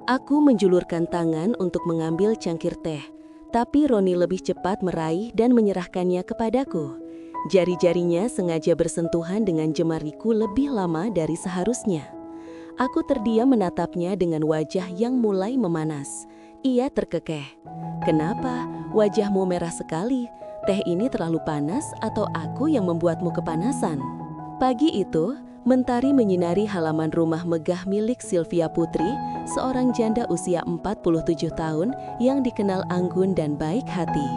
Aku menjulurkan tangan untuk mengambil cangkir teh, tapi Roni lebih cepat meraih dan menyerahkannya kepadaku. Jari-jarinya sengaja bersentuhan dengan jemariku lebih lama dari seharusnya. Aku terdiam menatapnya dengan wajah yang mulai memanas. Ia terkekeh. "Kenapa? Wajahmu merah sekali. Teh ini terlalu panas atau aku yang membuatmu kepanasan?" Pagi itu, mentari menyinari halaman rumah megah milik Sylvia Putri, seorang janda usia 47 tahun yang dikenal anggun dan baik hati.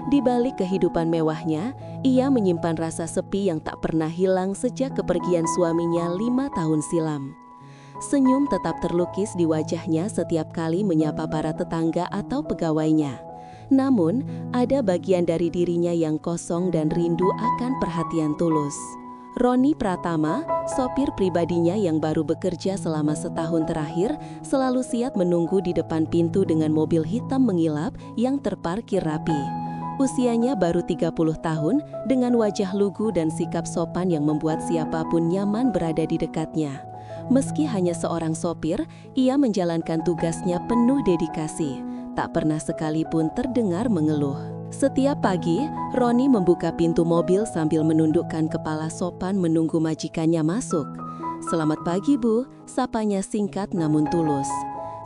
Di balik kehidupan mewahnya, ia menyimpan rasa sepi yang tak pernah hilang sejak kepergian suaminya 5 tahun silam. Senyum tetap terlukis di wajahnya setiap kali menyapa para tetangga atau pegawainya. Namun, ada bagian dari dirinya yang kosong dan rindu akan perhatian tulus. Roni Pratama, sopir pribadinya yang baru bekerja selama setahun terakhir, selalu siap menunggu di depan pintu dengan mobil hitam mengilap yang terparkir rapi. Usianya baru 30 tahun, dengan wajah lugu dan sikap sopan yang membuat siapapun nyaman berada di dekatnya. Meski hanya seorang sopir, ia menjalankan tugasnya penuh dedikasi. Tak pernah sekalipun terdengar mengeluh. Setiap pagi, Roni membuka pintu mobil sambil menundukkan kepala sopan menunggu majikannya masuk. "Selamat pagi, Bu," sapanya singkat namun tulus.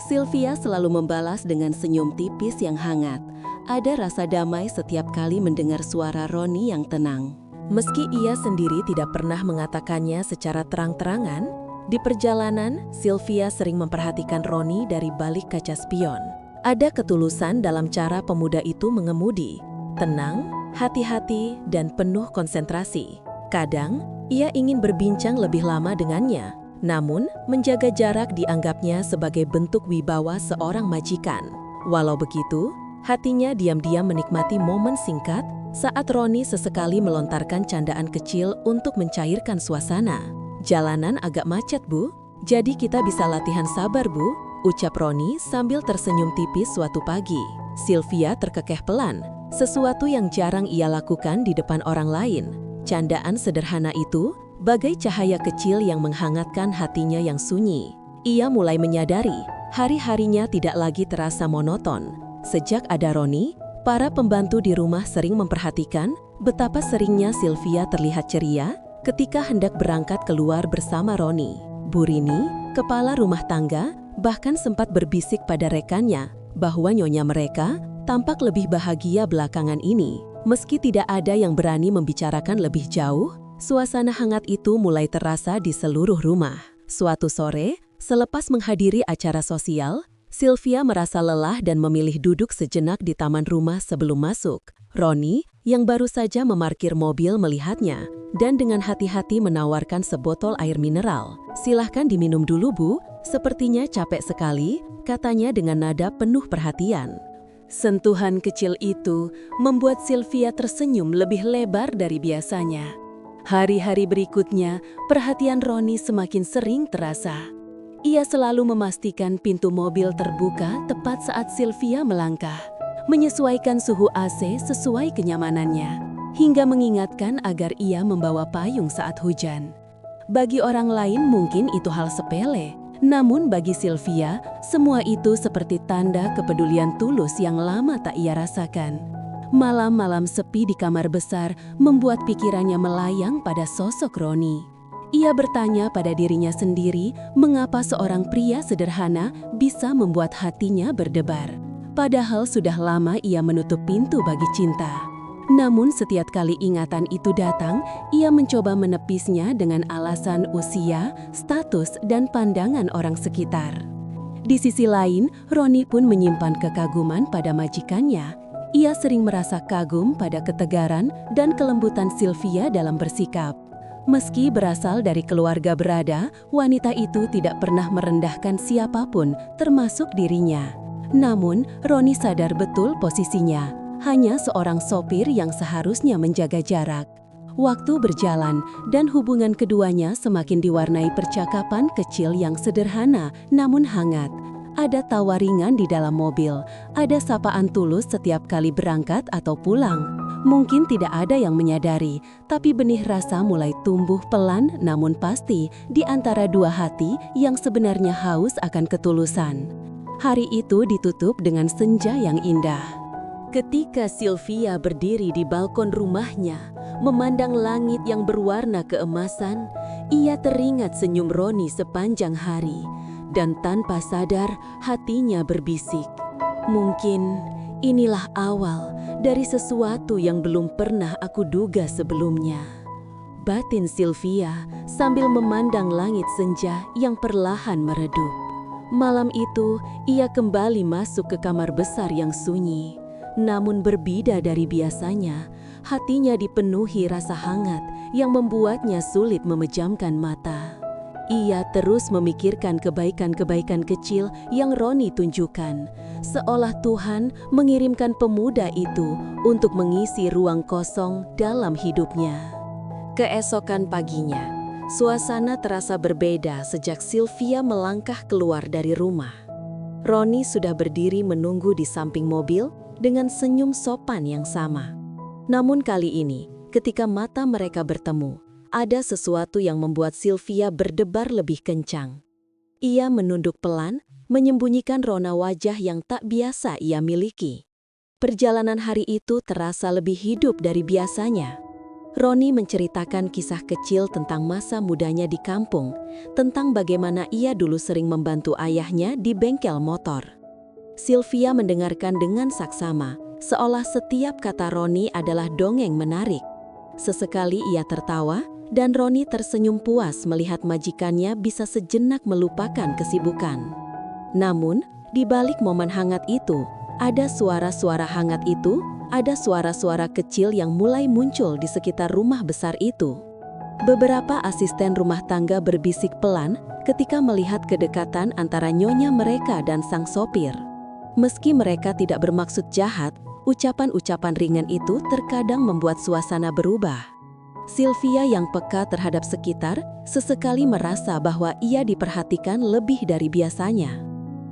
Sylvia selalu membalas dengan senyum tipis yang hangat. Ada rasa damai setiap kali mendengar suara Roni yang tenang. Meski ia sendiri tidak pernah mengatakannya secara terang-terangan, di perjalanan, Sylvia sering memperhatikan Roni dari balik kaca spion. Ada ketulusan dalam cara pemuda itu mengemudi, tenang, hati-hati, dan penuh konsentrasi. Kadang, ia ingin berbincang lebih lama dengannya, namun menjaga jarak dianggapnya sebagai bentuk wibawa seorang majikan. Walau begitu, hatinya diam-diam menikmati momen singkat saat Roni sesekali melontarkan candaan kecil untuk mencairkan suasana. "Jalanan agak macet, Bu, jadi kita bisa latihan sabar, Bu," ucap Roni sambil tersenyum tipis suatu pagi. Sylvia terkekeh pelan, sesuatu yang jarang ia lakukan di depan orang lain. Candaan sederhana itu bagai cahaya kecil yang menghangatkan hatinya yang sunyi. Ia mulai menyadari, hari-harinya tidak lagi terasa monoton. Sejak ada Roni, para pembantu di rumah sering memperhatikan betapa seringnya Sylvia terlihat ceria ketika hendak berangkat keluar bersama Roni. Bu Rini, kepala rumah tangga, bahkan sempat berbisik pada rekannya bahwa nyonya mereka tampak lebih bahagia belakangan ini. Meski tidak ada yang berani membicarakan lebih jauh, suasana hangat itu mulai terasa di seluruh rumah. Suatu sore, selepas menghadiri acara sosial, Sylvia merasa lelah dan memilih duduk sejenak di taman rumah sebelum masuk. Roni, yang baru saja memarkir mobil melihatnya, dan dengan hati-hati menawarkan sebotol air mineral. "Silahkan diminum dulu, Bu, sepertinya capek sekali," katanya dengan nada penuh perhatian. Sentuhan kecil itu membuat Sylvia tersenyum lebih lebar dari biasanya. Hari-hari berikutnya, perhatian Roni semakin sering terasa. Ia selalu memastikan pintu mobil terbuka tepat saat Sylvia melangkah, menyesuaikan suhu AC sesuai kenyamanannya, hingga mengingatkan agar ia membawa payung saat hujan. Bagi orang lain mungkin itu hal sepele, namun bagi Sylvia, semua itu seperti tanda kepedulian tulus yang lama tak ia rasakan. Malam-malam sepi di kamar besar membuat pikirannya melayang pada sosok Roni. Ia bertanya pada dirinya sendiri mengapa seorang pria sederhana bisa membuat hatinya berdebar. Padahal sudah lama ia menutup pintu bagi cinta. Namun setiap kali ingatan itu datang, ia mencoba menepisnya dengan alasan usia, status, dan pandangan orang sekitar. Di sisi lain, Roni pun menyimpan kekaguman pada majikannya. Ia sering merasa kagum pada ketegaran dan kelembutan Sylvia dalam bersikap. Meski berasal dari keluarga berada, wanita itu tidak pernah merendahkan siapapun, termasuk dirinya. Namun, Roni sadar betul posisinya, hanya seorang sopir yang seharusnya menjaga jarak. Waktu berjalan, dan hubungan keduanya semakin diwarnai percakapan kecil yang sederhana namun hangat. Ada tawa ringan di dalam mobil, ada sapaan tulus setiap kali berangkat atau pulang. Mungkin tidak ada yang menyadari, tapi benih rasa mulai tumbuh pelan namun pasti di antara dua hati yang sebenarnya haus akan ketulusan. Hari itu ditutup dengan senja yang indah. Ketika Sylvia berdiri di balkon rumahnya, memandang langit yang berwarna keemasan, ia teringat senyum Roni sepanjang hari, dan tanpa sadar hatinya berbisik, "Mungkin inilah awal dari sesuatu yang belum pernah aku duga sebelumnya." Batin Sylvia sambil memandang langit senja yang perlahan meredup. Malam itu, ia kembali masuk ke kamar besar yang sunyi. Namun berbeda dari biasanya, hatinya dipenuhi rasa hangat yang membuatnya sulit memejamkan mata. Ia terus memikirkan kebaikan-kebaikan kecil yang Roni tunjukkan, seolah Tuhan mengirimkan pemuda itu untuk mengisi ruang kosong dalam hidupnya. Keesokan paginya, suasana terasa berbeda sejak Sylvia melangkah keluar dari rumah. Roni sudah berdiri menunggu di samping mobil dengan senyum sopan yang sama. Namun kali ini, ketika mata mereka bertemu, ada sesuatu yang membuat Sylvia berdebar lebih kencang. Ia menunduk pelan, menyembunyikan rona wajah yang tak biasa ia miliki. Perjalanan hari itu terasa lebih hidup dari biasanya. Roni menceritakan kisah kecil tentang masa mudanya di kampung, tentang bagaimana ia dulu sering membantu ayahnya di bengkel motor. Sylvia mendengarkan dengan saksama, seolah setiap kata Roni adalah dongeng menarik. Sesekali ia tertawa, dan Roni tersenyum puas melihat majikannya bisa sejenak melupakan kesibukan. Namun, di balik momen hangat itu, ada suara-suara kecil yang mulai muncul di sekitar rumah besar itu. Beberapa asisten rumah tangga berbisik pelan ketika melihat kedekatan antara nyonya mereka dan sang sopir. Meski mereka tidak bermaksud jahat, ucapan-ucapan ringan itu terkadang membuat suasana berubah. Sylvia yang peka terhadap sekitar, sesekali merasa bahwa ia diperhatikan lebih dari biasanya.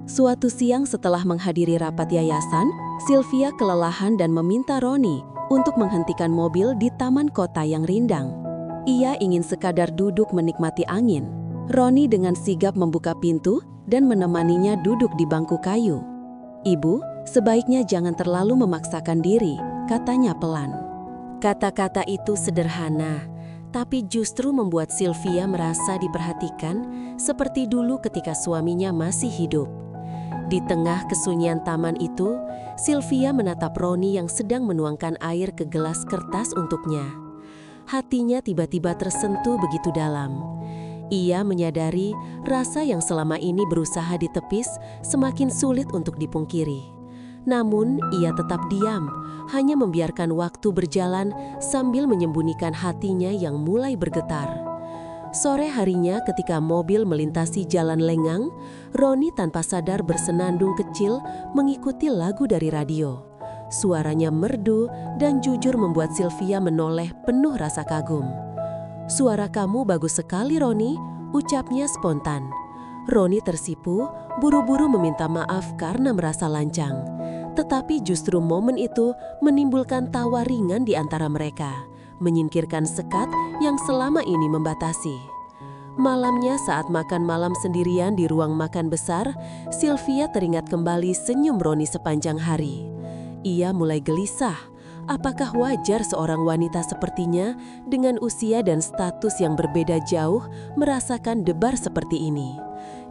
Suatu siang setelah menghadiri rapat yayasan, Sylvia kelelahan dan meminta Roni untuk menghentikan mobil di taman kota yang rindang. Ia ingin sekadar duduk menikmati angin. Roni dengan sigap membuka pintu dan menemaninya duduk di bangku kayu. "Ibu, sebaiknya jangan terlalu memaksakan diri," katanya pelan. Kata-kata itu sederhana, tapi justru membuat Sylvia merasa diperhatikan seperti dulu ketika suaminya masih hidup. Di tengah kesunyian taman itu, Sylvia menatap Roni yang sedang menuangkan air ke gelas kertas untuknya. Hatinya tiba-tiba tersentuh begitu dalam. Ia menyadari rasa yang selama ini berusaha ditepis semakin sulit untuk dipungkiri. Namun, ia tetap diam, hanya membiarkan waktu berjalan sambil menyembunyikan hatinya yang mulai bergetar. Sore harinya ketika mobil melintasi jalan lengang, Roni tanpa sadar bersenandung kecil mengikuti lagu dari radio. Suaranya merdu dan jujur membuat Sylvia menoleh penuh rasa kagum. "Suara kamu bagus sekali, Roni," ucapnya spontan. Roni tersipu, buru-buru meminta maaf karena merasa lancang. Tetapi justru momen itu menimbulkan tawa ringan di antara mereka, menyingkirkan sekat yang selama ini membatasi. Malamnya saat makan malam sendirian di ruang makan besar, Sylvia teringat kembali senyum Roni sepanjang hari. Ia mulai gelisah. Apakah wajar seorang wanita sepertinya dengan usia dan status yang berbeda jauh merasakan debar seperti ini?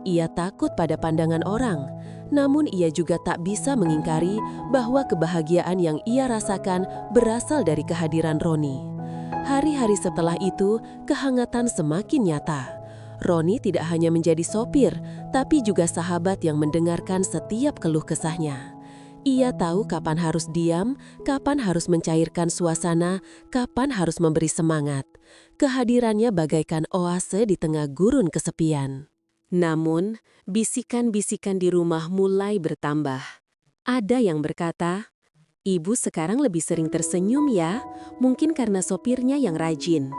Ia takut pada pandangan orang, namun ia juga tak bisa mengingkari bahwa kebahagiaan yang ia rasakan berasal dari kehadiran Roni. Hari-hari setelah itu, kehangatan semakin nyata. Roni tidak hanya menjadi sopir, tapi juga sahabat yang mendengarkan setiap keluh kesahnya. Ia tahu kapan harus diam, kapan harus mencairkan suasana, kapan harus memberi semangat. Kehadirannya bagaikan oase di tengah gurun kesepian. Namun, bisikan-bisikan di rumah mulai bertambah. Ada yang berkata, "Ibu sekarang lebih sering tersenyum ya, mungkin karena sopirnya yang rajin."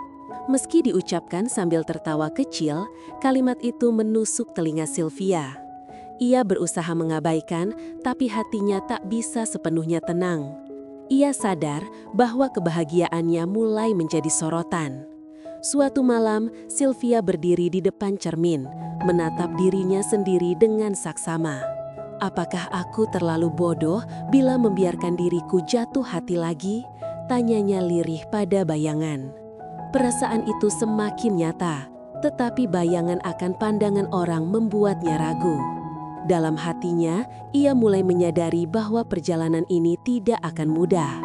Meski diucapkan sambil tertawa kecil, kalimat itu menusuk telinga Sylvia. Ia berusaha mengabaikan, tapi hatinya tak bisa sepenuhnya tenang. Ia sadar bahwa kebahagiaannya mulai menjadi sorotan. Suatu malam, Sylvia berdiri di depan cermin, menatap dirinya sendiri dengan saksama. Apakah aku terlalu bodoh bila membiarkan diriku jatuh hati lagi? Tanyanya lirih pada bayangan. Perasaan itu semakin nyata, tetapi bayangan akan pandangan orang membuatnya ragu. Dalam hatinya, ia mulai menyadari bahwa perjalanan ini tidak akan mudah.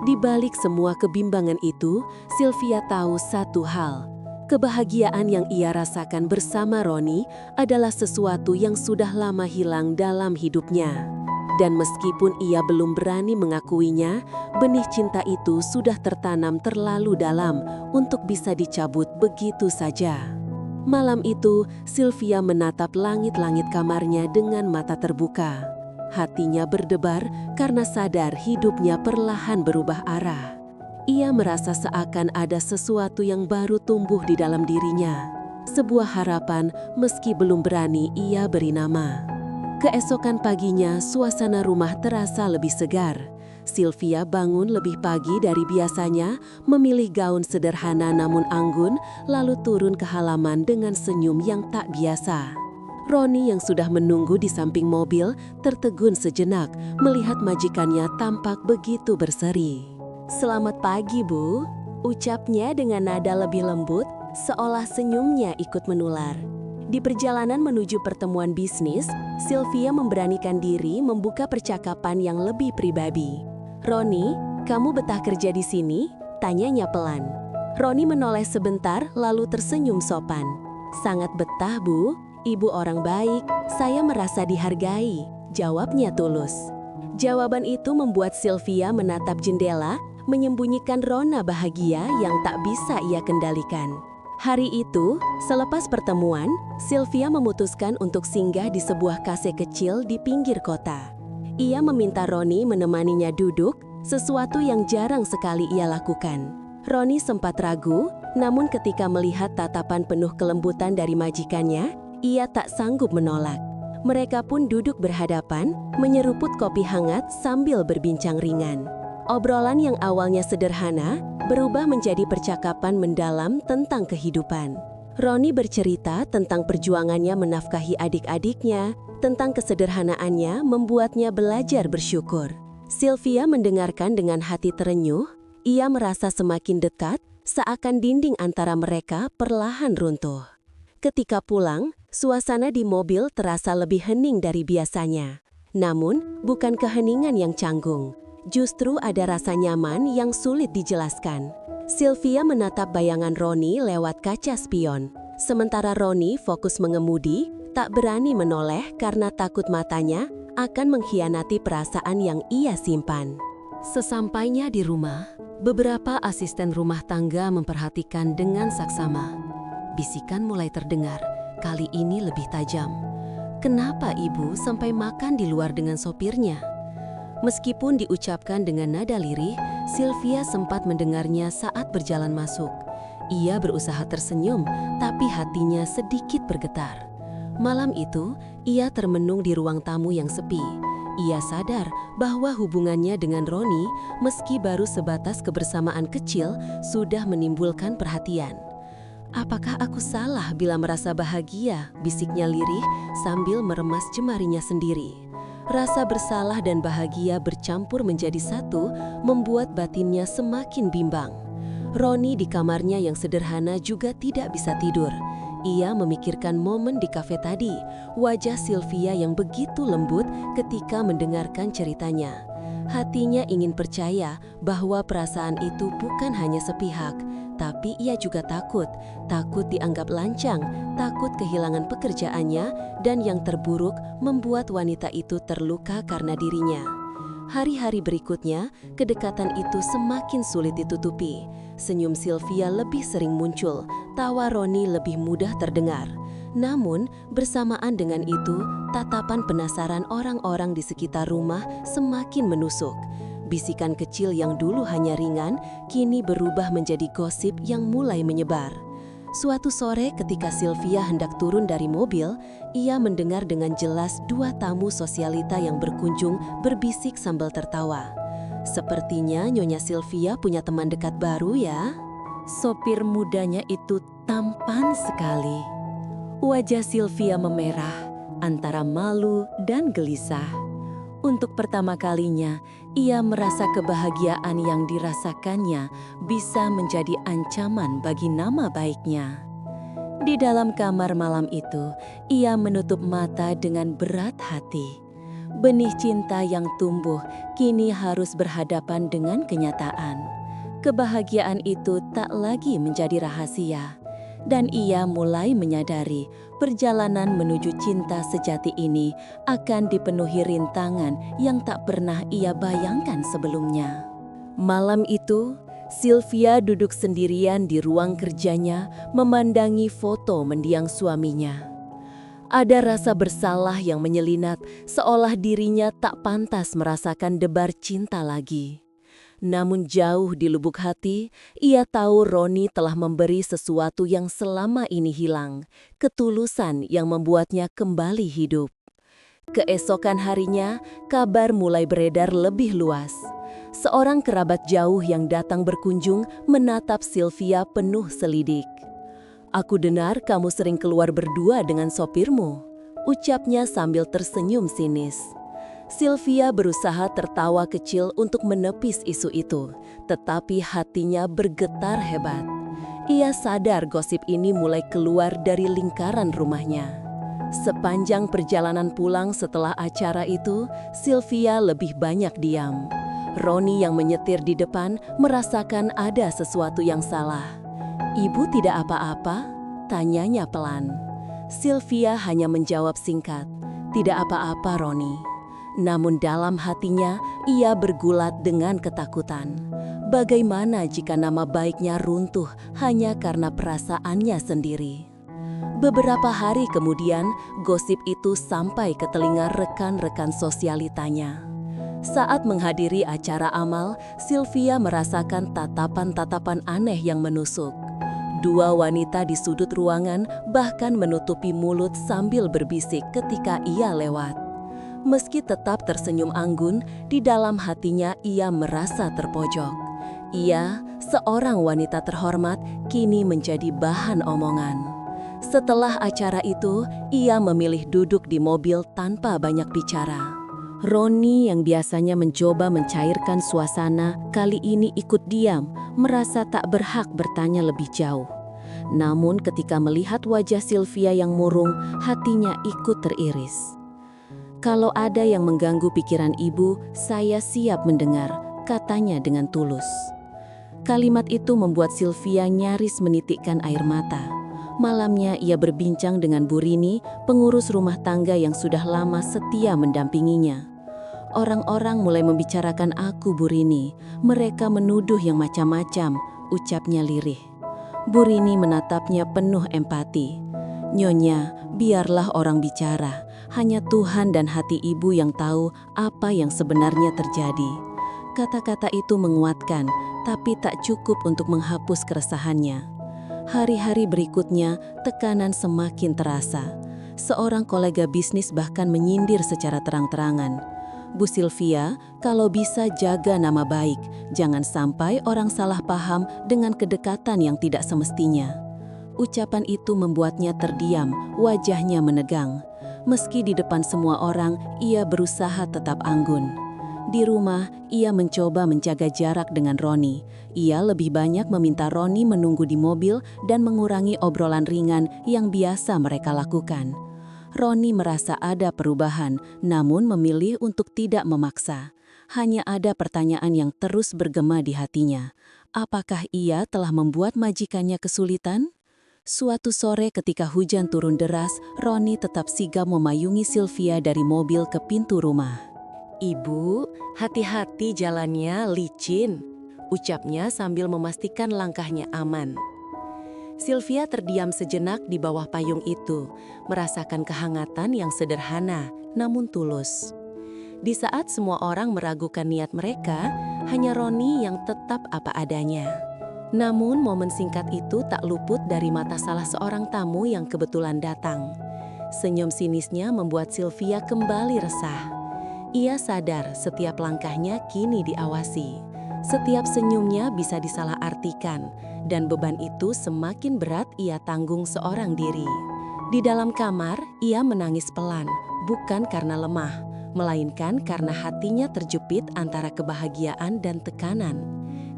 Di balik semua kebimbangan itu, Sylvia tahu satu hal. Kebahagiaan yang ia rasakan bersama Roni adalah sesuatu yang sudah lama hilang dalam hidupnya. Dan meskipun ia belum berani mengakuinya, benih cinta itu sudah tertanam terlalu dalam untuk bisa dicabut begitu saja. Malam itu, Sylvia menatap langit-langit kamarnya dengan mata terbuka. Hatinya berdebar karena sadar hidupnya perlahan berubah arah. Ia merasa seakan ada sesuatu yang baru tumbuh di dalam dirinya. Sebuah harapan meski belum berani ia beri nama. Keesokan paginya, suasana rumah terasa lebih segar. Sylvia bangun lebih pagi dari biasanya, memilih gaun sederhana namun anggun, lalu turun ke halaman dengan senyum yang tak biasa. Roni yang sudah menunggu di samping mobil tertegun sejenak melihat majikannya tampak begitu berseri. "Selamat pagi, Bu," ucapnya dengan nada lebih lembut, seolah senyumnya ikut menular. Di perjalanan menuju pertemuan bisnis, Sylvia memberanikan diri membuka percakapan yang lebih pribadi. "Roni, kamu betah kerja di sini?" tanyanya pelan. Roni menoleh sebentar lalu tersenyum sopan. "Sangat betah, Bu. Ibu orang baik, saya merasa dihargai," jawabnya tulus. Jawaban itu membuat Sylvia menatap jendela, menyembunyikan rona bahagia yang tak bisa ia kendalikan. Hari itu, selepas pertemuan, Sylvia memutuskan untuk singgah di sebuah kafe kecil di pinggir kota. Ia meminta Roni menemaninya duduk, sesuatu yang jarang sekali ia lakukan. Roni sempat ragu, namun ketika melihat tatapan penuh kelembutan dari majikannya, ia tak sanggup menolak. Mereka pun duduk berhadapan, menyeruput kopi hangat sambil berbincang ringan. Obrolan yang awalnya sederhana berubah menjadi percakapan mendalam tentang kehidupan. Roni bercerita tentang perjuangannya menafkahi adik-adiknya, tentang kesederhanaannya membuatnya belajar bersyukur. Sylvia mendengarkan dengan hati terenyuh, ia merasa semakin dekat, seakan dinding antara mereka perlahan runtuh. Ketika pulang, suasana di mobil terasa lebih hening dari biasanya. Namun, bukan keheningan yang canggung. Justru ada rasa nyaman yang sulit dijelaskan. Sylvia menatap bayangan Roni lewat kaca spion. Sementara Roni fokus mengemudi, tak berani menoleh karena takut matanya akan mengkhianati perasaan yang ia simpan. Sesampainya di rumah, beberapa asisten rumah tangga memperhatikan dengan saksama. Bisikan mulai terdengar, kali ini lebih tajam. "Kenapa ibu sampai makan di luar dengan sopirnya?" Meskipun diucapkan dengan nada lirih, Sylvia sempat mendengarnya saat berjalan masuk. Ia berusaha tersenyum, tapi hatinya sedikit bergetar. Malam itu, ia termenung di ruang tamu yang sepi. Ia sadar bahwa hubungannya dengan Roni, meski baru sebatas kebersamaan kecil, sudah menimbulkan perhatian. "Apakah aku salah bila merasa bahagia?" bisiknya lirih sambil meremas jemarinya sendiri. Rasa bersalah dan bahagia bercampur menjadi satu, membuat batinnya semakin bimbang. Roni di kamarnya yang sederhana juga tidak bisa tidur. Ia memikirkan momen di kafe tadi, wajah Sylvia yang begitu lembut ketika mendengarkan ceritanya. Hatinya ingin percaya bahwa perasaan itu bukan hanya sepihak, tapi ia juga takut dianggap lancang, takut kehilangan pekerjaannya, dan yang terburuk membuat wanita itu terluka karena dirinya. Hari-hari berikutnya, kedekatan itu semakin sulit ditutupi. Senyum Sylvia lebih sering muncul, tawa Roni lebih mudah terdengar. Namun, bersamaan dengan itu, tatapan penasaran orang-orang di sekitar rumah semakin menusuk. Bisikan kecil yang dulu hanya ringan, kini berubah menjadi gosip yang mulai menyebar. Suatu sore ketika Sylvia hendak turun dari mobil, ia mendengar dengan jelas dua tamu sosialita yang berkunjung berbisik sambil tertawa. "Sepertinya Nyonya Sylvia punya teman dekat baru ya?" Sopir mudanya itu tampan sekali. Wajah Sylvia memerah, antara malu dan gelisah. Untuk pertama kalinya, ia merasa kebahagiaan yang dirasakannya bisa menjadi ancaman bagi nama baiknya. Di dalam kamar malam itu, ia menutup mata dengan berat hati. Benih cinta yang tumbuh kini harus berhadapan dengan kenyataan. Kebahagiaan itu tak lagi menjadi rahasia. Dan ia mulai menyadari perjalanan menuju cinta sejati ini akan dipenuhi rintangan yang tak pernah ia bayangkan sebelumnya. Malam itu, Sylvia duduk sendirian di ruang kerjanya memandangi foto mendiang suaminya. Ada rasa bersalah yang menyelinap, seolah dirinya tak pantas merasakan debar cinta lagi. Namun jauh di lubuk hati, ia tahu Roni telah memberi sesuatu yang selama ini hilang, ketulusan yang membuatnya kembali hidup. Keesokan harinya, kabar mulai beredar lebih luas. Seorang kerabat jauh yang datang berkunjung menatap Sylvia penuh selidik. "Aku dengar kamu sering keluar berdua dengan sopirmu," ucapnya sambil tersenyum sinis. Sylvia berusaha tertawa kecil untuk menepis isu itu, tetapi hatinya bergetar hebat. Ia sadar gosip ini mulai keluar dari lingkaran rumahnya. Sepanjang perjalanan pulang setelah acara itu, Sylvia lebih banyak diam. Roni yang menyetir di depan merasakan ada sesuatu yang salah. "Ibu tidak apa-apa?" tanyanya pelan. Sylvia hanya menjawab singkat, "Tidak apa-apa, Roni." Namun dalam hatinya, ia bergulat dengan ketakutan. Bagaimana jika nama baiknya runtuh hanya karena perasaannya sendiri? Beberapa hari kemudian, gosip itu sampai ke telinga rekan-rekan sosialitanya. Saat menghadiri acara amal, Sylvia merasakan tatapan-tatapan aneh yang menusuk. Dua wanita di sudut ruangan bahkan menutupi mulut sambil berbisik ketika ia lewat. Meski tetap tersenyum anggun, di dalam hatinya ia merasa terpojok. Ia, seorang wanita terhormat, kini menjadi bahan omongan. Setelah acara itu, ia memilih duduk di mobil tanpa banyak bicara. Roni yang biasanya mencoba mencairkan suasana, kali ini ikut diam, merasa tak berhak bertanya lebih jauh. Namun ketika melihat wajah Sylvia yang murung, hatinya ikut teriris. "Kalau ada yang mengganggu pikiran ibu, saya siap mendengar," katanya dengan tulus. Kalimat itu membuat Sylvia nyaris menitikkan air mata. Malamnya ia berbincang dengan Bu Rini, pengurus rumah tangga yang sudah lama setia mendampinginya. "Orang-orang mulai membicarakan aku, Bu Rini. Mereka menuduh yang macam-macam," ucapnya lirih. Bu Rini menatapnya penuh empati. "Nyonya, biarlah orang bicara. Hanya Tuhan dan hati ibu yang tahu apa yang sebenarnya terjadi." Kata-kata itu menguatkan, tapi tak cukup untuk menghapus keresahannya. Hari-hari berikutnya, tekanan semakin terasa. Seorang kolega bisnis bahkan menyindir secara terang-terangan. "Bu Sylvia, kalau bisa jaga nama baik, jangan sampai orang salah paham dengan kedekatan yang tidak semestinya." Ucapan itu membuatnya terdiam, wajahnya menegang. Meski di depan semua orang, ia berusaha tetap anggun. Di rumah, ia mencoba menjaga jarak dengan Roni. Ia lebih banyak meminta Roni menunggu di mobil dan mengurangi obrolan ringan yang biasa mereka lakukan. Roni merasa ada perubahan, namun memilih untuk tidak memaksa. Hanya ada pertanyaan yang terus bergema di hatinya. Apakah ia telah membuat majikannya kesulitan? Suatu sore ketika hujan turun deras, Roni tetap sigap memayungi Sylvia dari mobil ke pintu rumah. "Ibu, hati-hati jalannya licin," ucapnya sambil memastikan langkahnya aman. Sylvia terdiam sejenak di bawah payung itu, merasakan kehangatan yang sederhana namun tulus. Di saat semua orang meragukan niat mereka, hanya Roni yang tetap apa adanya. Namun momen singkat itu tak luput dari mata salah seorang tamu yang kebetulan datang. Senyum sinisnya membuat Sylvia kembali resah. Ia sadar setiap langkahnya kini diawasi. Setiap senyumnya bisa disalahartikan, dan beban itu semakin berat ia tanggung seorang diri. Di dalam kamar, ia menangis pelan, bukan karena lemah, melainkan karena hatinya terjepit antara kebahagiaan dan tekanan.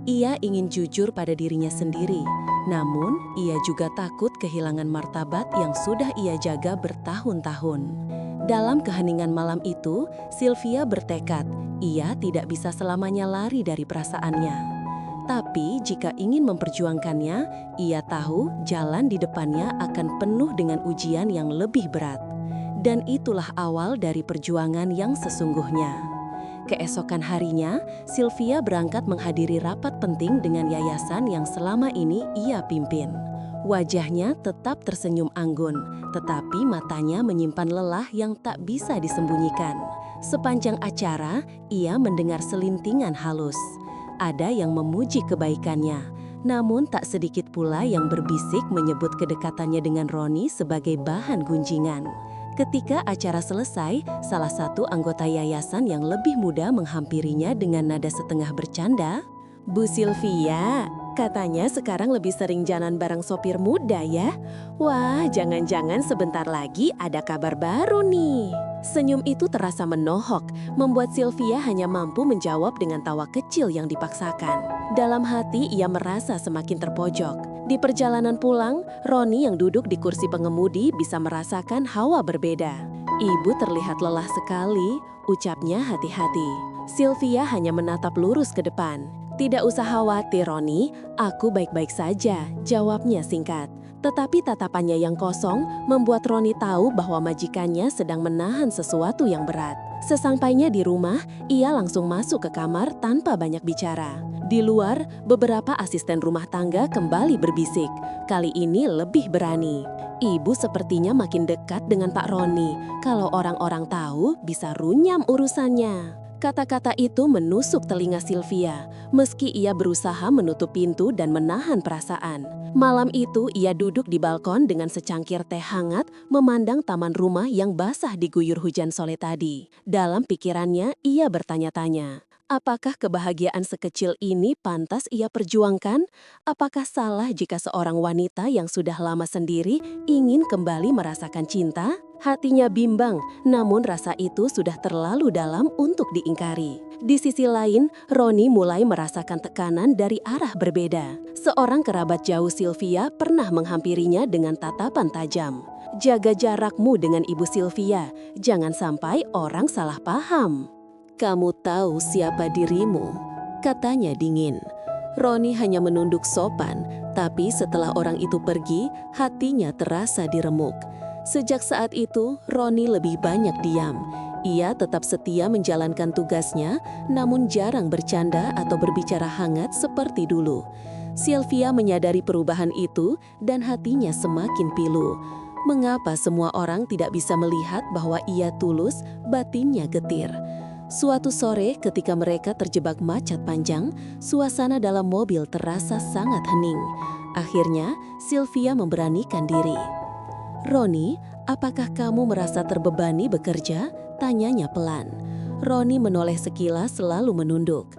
Ia ingin jujur pada dirinya sendiri, namun ia juga takut kehilangan martabat yang sudah ia jaga bertahun-tahun. Dalam keheningan malam itu, Sylvia bertekad ia tidak bisa selamanya lari dari perasaannya. Tapi jika ingin memperjuangkannya, ia tahu jalan di depannya akan penuh dengan ujian yang lebih berat. Dan itulah awal dari perjuangan yang sesungguhnya. Keesokan harinya, Sylvia berangkat menghadiri rapat penting dengan yayasan yang selama ini ia pimpin. Wajahnya tetap tersenyum anggun, tetapi matanya menyimpan lelah yang tak bisa disembunyikan. Sepanjang acara, ia mendengar selintingan halus. Ada yang memuji kebaikannya, namun tak sedikit pula yang berbisik menyebut kedekatannya dengan Roni sebagai bahan gunjingan. Ketika acara selesai, salah satu anggota yayasan yang lebih muda menghampirinya dengan nada setengah bercanda. "Bu Sylvia, katanya sekarang lebih sering jalan bareng sopir muda ya? Wah, jangan-jangan sebentar lagi ada kabar baru nih." Senyum itu terasa menohok, membuat Sylvia hanya mampu menjawab dengan tawa kecil yang dipaksakan. Dalam hati ia merasa semakin terpojok. Di perjalanan pulang, Roni yang duduk di kursi pengemudi bisa merasakan hawa berbeda. Ibu terlihat lelah sekali, ucapnya hati-hati. Sylvia hanya menatap lurus ke depan. "Tidak usah khawatir, Roni, aku baik-baik saja," jawabnya singkat. Tetapi tatapannya yang kosong membuat Roni tahu bahwa majikannya sedang menahan sesuatu yang berat. Sesampainya di rumah, ia langsung masuk ke kamar tanpa banyak bicara. Di luar, beberapa asisten rumah tangga kembali berbisik. Kali ini lebih berani. Ibu sepertinya makin dekat dengan Pak Roni. Kalau orang-orang tahu, bisa runyam urusannya. Kata-kata itu menusuk telinga Sylvia, meski ia berusaha menutup pintu dan menahan perasaan. Malam itu ia duduk di balkon dengan secangkir teh hangat, memandang taman rumah yang basah diguyur hujan sore tadi. Dalam pikirannya, ia bertanya-tanya, apakah kebahagiaan sekecil ini pantas ia perjuangkan? Apakah salah jika seorang wanita yang sudah lama sendiri ingin kembali merasakan cinta? Hatinya bimbang, namun rasa itu sudah terlalu dalam untuk diingkari. Di sisi lain, Roni mulai merasakan tekanan dari arah berbeda. Seorang kerabat jauh Sylvia pernah menghampirinya dengan tatapan tajam. "Jaga jarakmu dengan Ibu Sylvia, jangan sampai orang salah paham." "Kamu tahu siapa dirimu?" katanya dingin. Roni hanya menunduk sopan, tapi setelah orang itu pergi, hatinya terasa diremuk. Sejak saat itu, Roni lebih banyak diam. Ia tetap setia menjalankan tugasnya, namun jarang bercanda atau berbicara hangat seperti dulu. Sylvia menyadari perubahan itu dan hatinya semakin pilu. Mengapa semua orang tidak bisa melihat bahwa ia tulus, batinnya getir? Suatu sore ketika mereka terjebak macet panjang, suasana dalam mobil terasa sangat hening. Akhirnya, Sylvia memberanikan diri. "Roni, apakah kamu merasa terbebani bekerja?" tanyanya pelan. Roni menoleh sekilas selalu menunduk.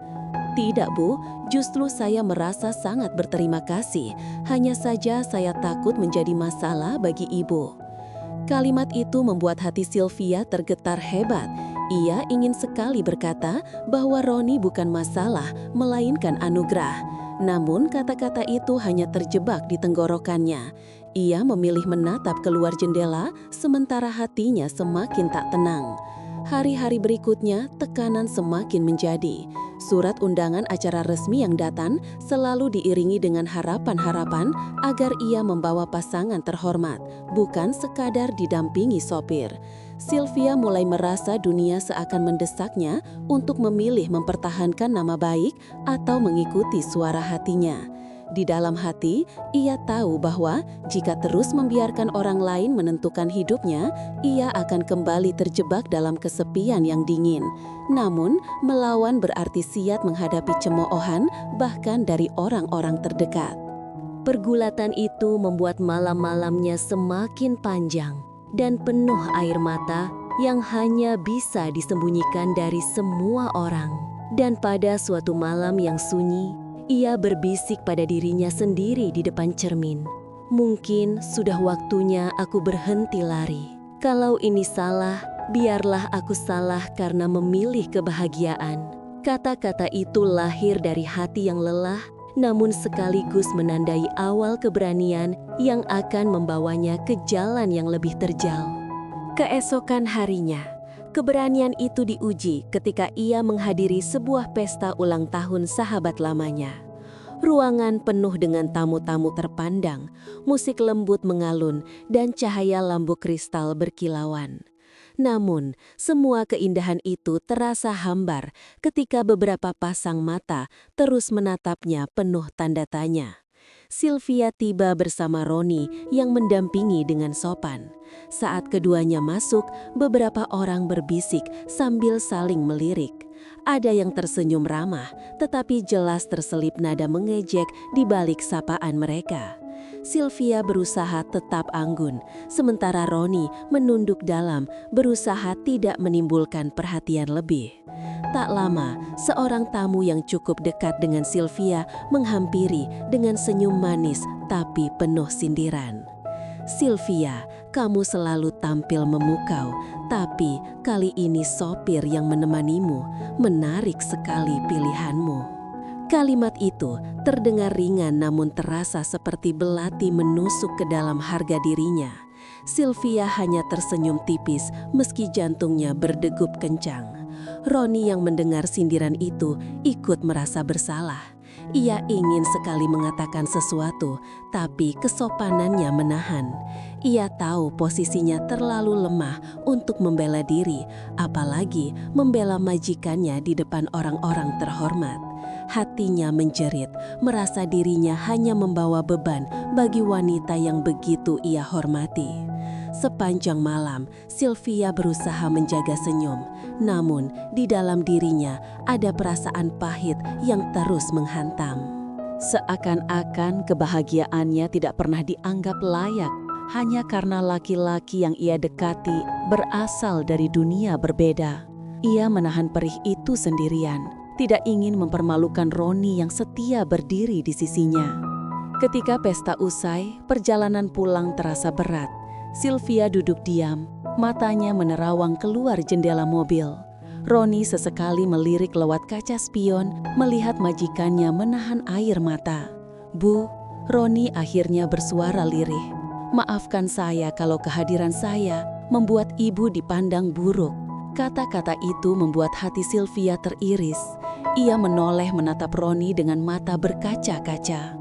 "Tidak, Bu, justru saya merasa sangat berterima kasih. Hanya saja saya takut menjadi masalah bagi Ibu." Kalimat itu membuat hati Sylvia tergetar hebat. Ia ingin sekali berkata bahwa Roni bukan masalah, melainkan anugerah. Namun kata-kata itu hanya terjebak di tenggorokannya. Ia memilih menatap keluar jendela, sementara hatinya semakin tak tenang. Hari-hari berikutnya, tekanan semakin menjadi. Surat undangan acara resmi yang datang selalu diiringi dengan harapan-harapan agar ia membawa pasangan terhormat, bukan sekadar didampingi sopir. Sylvia mulai merasa dunia seakan mendesaknya untuk memilih mempertahankan nama baik atau mengikuti suara hatinya. Di dalam hati, ia tahu bahwa jika terus membiarkan orang lain menentukan hidupnya, ia akan kembali terjebak dalam kesepian yang dingin. Namun, melawan berarti siap menghadapi cemoohan bahkan dari orang-orang terdekat. Pergulatan itu membuat malam-malamnya semakin panjang dan penuh air mata yang hanya bisa disembunyikan dari semua orang. Dan pada suatu malam yang sunyi, ia berbisik pada dirinya sendiri di depan cermin. Mungkin sudah waktunya aku berhenti lari. Kalau ini salah, biarlah aku salah karena memilih kebahagiaan. Kata-kata itu lahir dari hati yang lelah, namun sekaligus menandai awal keberanian yang akan membawanya ke jalan yang lebih terjal. Keesokan harinya, keberanian itu diuji ketika ia menghadiri sebuah pesta ulang tahun sahabat lamanya. Ruangan penuh dengan tamu-tamu terpandang, musik lembut mengalun, dan cahaya lampu kristal berkilauan. Namun, semua keindahan itu terasa hambar ketika beberapa pasang mata terus menatapnya penuh tanda tanya. Sylvia tiba bersama Roni yang mendampingi dengan sopan. Saat keduanya masuk, beberapa orang berbisik sambil saling melirik. Ada yang tersenyum ramah, tetapi jelas terselip nada mengejek di balik sapaan mereka. Sylvia berusaha tetap anggun, sementara Roni menunduk dalam, berusaha tidak menimbulkan perhatian lebih. Tak lama, seorang tamu yang cukup dekat dengan Sylvia menghampiri dengan senyum manis tapi penuh sindiran. "Sylvia, kamu selalu tampil memukau, tapi kali ini sopir yang menemanimu. Menarik sekali pilihanmu." Kalimat itu terdengar ringan namun terasa seperti belati menusuk ke dalam harga dirinya. Sylvia hanya tersenyum tipis meski jantungnya berdegup kencang. Roni yang mendengar sindiran itu ikut merasa bersalah. Ia ingin sekali mengatakan sesuatu, tapi kesopanannya menahan. Ia tahu posisinya terlalu lemah untuk membela diri, apalagi membela majikannya di depan orang-orang terhormat. Hatinya menjerit, merasa dirinya hanya membawa beban bagi wanita yang begitu ia hormati. Sepanjang malam, Sylvia berusaha menjaga senyum, namun di dalam dirinya ada perasaan pahit yang terus menghantam. Seakan-akan kebahagiaannya tidak pernah dianggap layak, hanya karena laki-laki yang ia dekati berasal dari dunia berbeda. Ia menahan perih itu sendirian, tidak ingin mempermalukan Roni yang setia berdiri di sisinya. Ketika pesta usai, perjalanan pulang terasa berat. Sylvia duduk diam, matanya menerawang keluar jendela mobil. Roni sesekali melirik lewat kaca spion, melihat majikannya menahan air mata. "Bu," Roni akhirnya bersuara lirih. "Maafkan saya kalau kehadiran saya membuat ibu dipandang buruk." Kata-kata itu membuat hati Sylvia teriris. Ia menoleh menatap Roni dengan mata berkaca-kaca.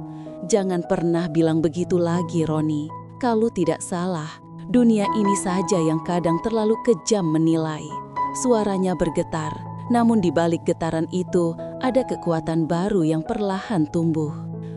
"Jangan pernah bilang begitu lagi, Roni. Kalau tidak salah, dunia ini saja yang kadang terlalu kejam menilai." Suaranya bergetar, namun di balik getaran itu ada kekuatan baru yang perlahan tumbuh.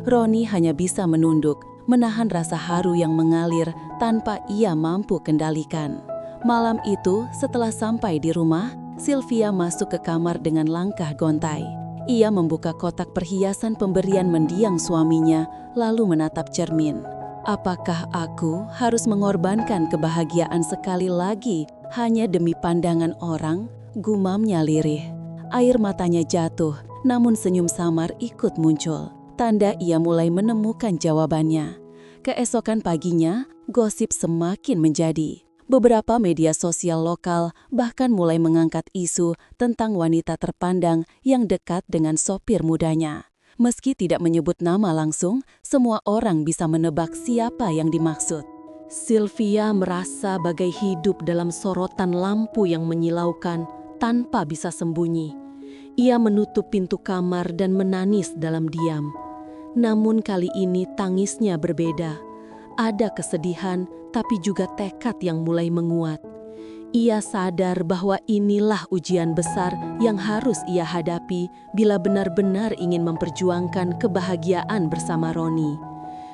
Roni hanya bisa menunduk, menahan rasa haru yang mengalir tanpa ia mampu kendalikan. Malam itu, setelah sampai di rumah, Sylvia masuk ke kamar dengan langkah gontai. Ia membuka kotak perhiasan pemberian mendiang suaminya, lalu menatap cermin. "Apakah aku harus mengorbankan kebahagiaan sekali lagi hanya demi pandangan orang?" gumamnya lirih. Air matanya jatuh, namun senyum samar ikut muncul. Tanda ia mulai menemukan jawabannya. Keesokan paginya, gosip semakin menjadi. Beberapa media sosial lokal bahkan mulai mengangkat isu tentang wanita terpandang yang dekat dengan sopir mudanya. Meski tidak menyebut nama langsung, semua orang bisa menebak siapa yang dimaksud. Sylvia merasa bagai hidup dalam sorotan lampu yang menyilaukan tanpa bisa sembunyi. Ia menutup pintu kamar dan menangis dalam diam. Namun kali ini tangisnya berbeda. Ada kesedihan, tapi juga tekad yang mulai menguat. Ia sadar bahwa inilah ujian besar yang harus ia hadapi bila benar-benar ingin memperjuangkan kebahagiaan bersama Roni.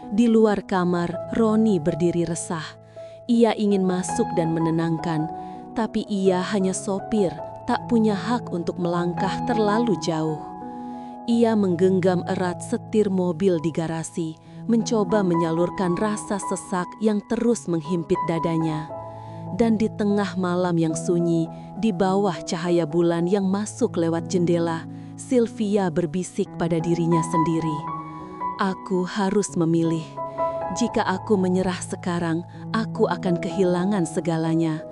Di luar kamar, Roni berdiri resah. Ia ingin masuk dan menenangkan, tapi ia hanya sopir, tak punya hak untuk melangkah terlalu jauh. Ia menggenggam erat setir mobil di garasi, mencoba menyalurkan rasa sesak yang terus menghimpit dadanya. Dan di tengah malam yang sunyi, di bawah cahaya bulan yang masuk lewat jendela, Sylvia berbisik pada dirinya sendiri. "Aku harus memilih. Jika aku menyerah sekarang, aku akan kehilangan segalanya.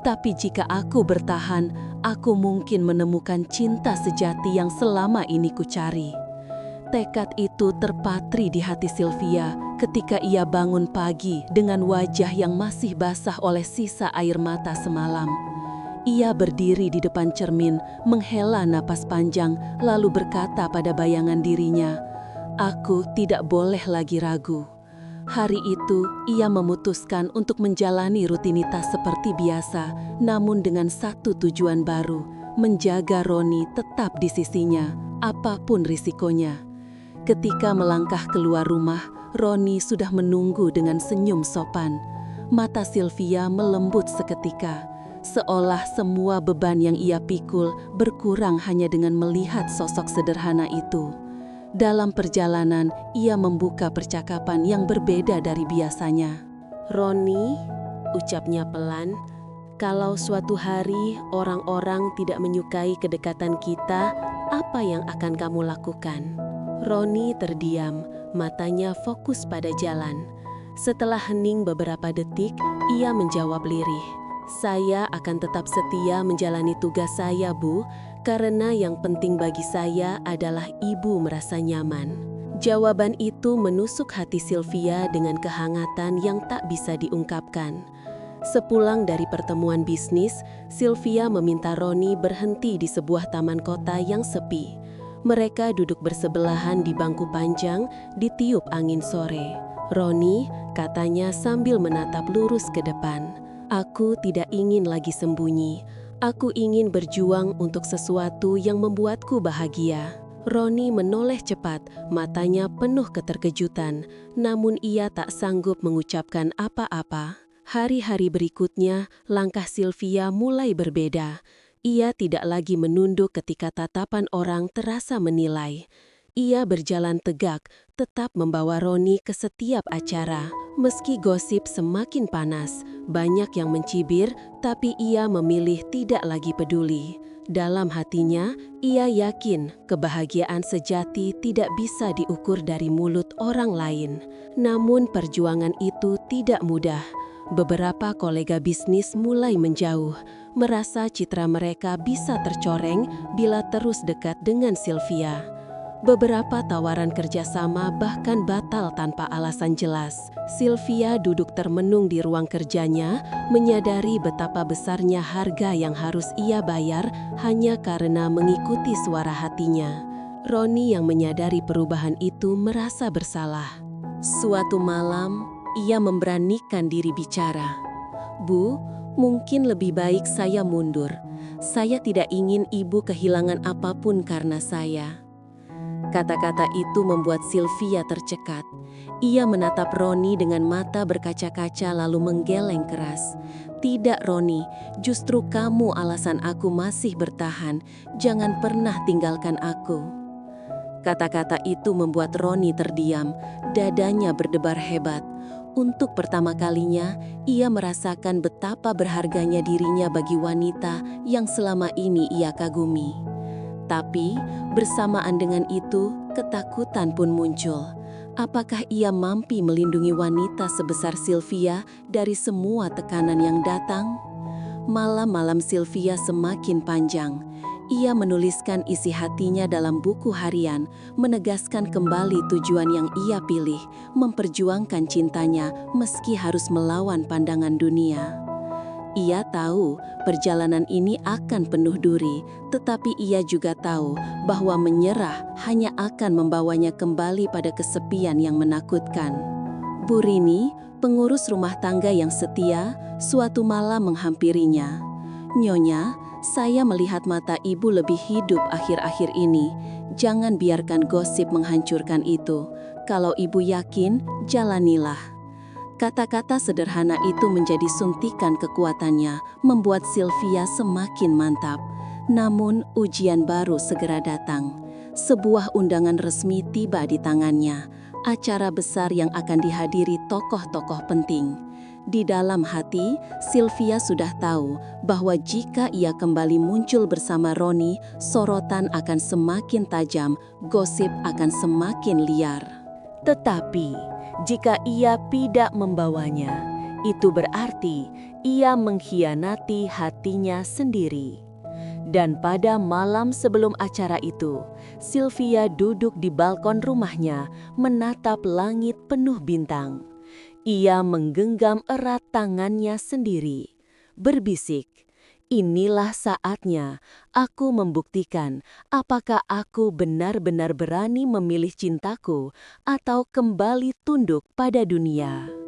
Tapi jika aku bertahan, aku mungkin menemukan cinta sejati yang selama ini kucari. Tekad itu terpatri di hati Sylvia ketika ia bangun pagi dengan wajah yang masih basah oleh sisa air mata semalam. Ia berdiri di depan cermin, menghela napas panjang, lalu berkata pada bayangan dirinya, "Aku tidak boleh lagi ragu." Hari itu, ia memutuskan untuk menjalani rutinitas seperti biasa, namun dengan satu tujuan baru, menjaga Roni tetap di sisinya, apapun risikonya. Ketika melangkah keluar rumah, Roni sudah menunggu dengan senyum sopan. Mata Sylvia melembut seketika, seolah semua beban yang ia pikul berkurang hanya dengan melihat sosok sederhana itu. Dalam perjalanan, ia membuka percakapan yang berbeda dari biasanya. "Roni," ucapnya pelan, "kalau suatu hari orang-orang tidak menyukai kedekatan kita, apa yang akan kamu lakukan?" Roni terdiam, matanya fokus pada jalan. Setelah hening beberapa detik, ia menjawab lirih, "Saya akan tetap setia menjalani tugas saya, Bu, karena yang penting bagi saya adalah ibu merasa nyaman." Jawaban itu menusuk hati Sylvia dengan kehangatan yang tak bisa diungkapkan. Sepulang dari pertemuan bisnis, Sylvia meminta Roni berhenti di sebuah taman kota yang sepi. Mereka duduk bersebelahan di bangku panjang, ditiup angin sore. "Roni," katanya sambil menatap lurus ke depan, "aku tidak ingin lagi sembunyi. Aku ingin berjuang untuk sesuatu yang membuatku bahagia." Roni menoleh cepat, matanya penuh keterkejutan, namun ia tak sanggup mengucapkan apa-apa. Hari-hari berikutnya, langkah Sylvia mulai berbeda. Ia tidak lagi menunduk ketika tatapan orang terasa menilai. Ia berjalan tegak, tetap membawa Roni ke setiap acara. Meski gosip semakin panas, banyak yang mencibir, tapi ia memilih tidak lagi peduli. Dalam hatinya, ia yakin kebahagiaan sejati tidak bisa diukur dari mulut orang lain. Namun perjuangan itu tidak mudah. Beberapa kolega bisnis mulai menjauh, merasa citra mereka bisa tercoreng bila terus dekat dengan Sylvia. Beberapa tawaran kerjasama bahkan batal tanpa alasan jelas. Sylvia duduk termenung di ruang kerjanya, menyadari betapa besarnya harga yang harus ia bayar hanya karena mengikuti suara hatinya. Roni yang menyadari perubahan itu merasa bersalah. Suatu malam, ia memberanikan diri bicara. "Bu, mungkin lebih baik saya mundur. Saya tidak ingin ibu kehilangan apapun karena saya." Kata-kata itu membuat Sylvia tercekat. Ia menatap Roni dengan mata berkaca-kaca lalu menggeleng keras. "Tidak, Roni, justru kamu alasan aku masih bertahan. Jangan pernah tinggalkan aku." Kata-kata itu membuat Roni terdiam, dadanya berdebar hebat. Untuk pertama kalinya, ia merasakan betapa berharganya dirinya bagi wanita yang selama ini ia kagumi. Tapi, bersamaan dengan itu, ketakutan pun muncul. Apakah ia mampu melindungi wanita sebesar Sylvia dari semua tekanan yang datang? Malam-malam Sylvia semakin panjang. Ia menuliskan isi hatinya dalam buku harian, menegaskan kembali tujuan yang ia pilih, memperjuangkan cintanya meski harus melawan pandangan dunia. Ia tahu perjalanan ini akan penuh duri, tetapi ia juga tahu bahwa menyerah hanya akan membawanya kembali pada kesepian yang menakutkan. Bu Rini, pengurus rumah tangga yang setia, suatu malam menghampirinya. "Nyonya, saya melihat mata ibu lebih hidup akhir-akhir ini. Jangan biarkan gosip menghancurkan itu. Kalau ibu yakin, jalanilah." Kata-kata sederhana itu menjadi suntikan kekuatannya, membuat Sylvia semakin mantap. Namun, ujian baru segera datang. Sebuah undangan resmi tiba di tangannya, acara besar yang akan dihadiri tokoh-tokoh penting. Di dalam hati, Sylvia sudah tahu bahwa jika ia kembali muncul bersama Roni, sorotan akan semakin tajam, gosip akan semakin liar. Tetapi, Jika ia tidak membawanya, itu berarti ia mengkhianati hatinya sendiri. Dan pada malam sebelum acara itu, Sylvia duduk di balkon rumahnya menatap langit penuh bintang. Ia menggenggam erat tangannya sendiri, berbisik, "Inilah saatnya aku membuktikan apakah aku benar-benar berani memilih cintaku atau kembali tunduk pada dunia."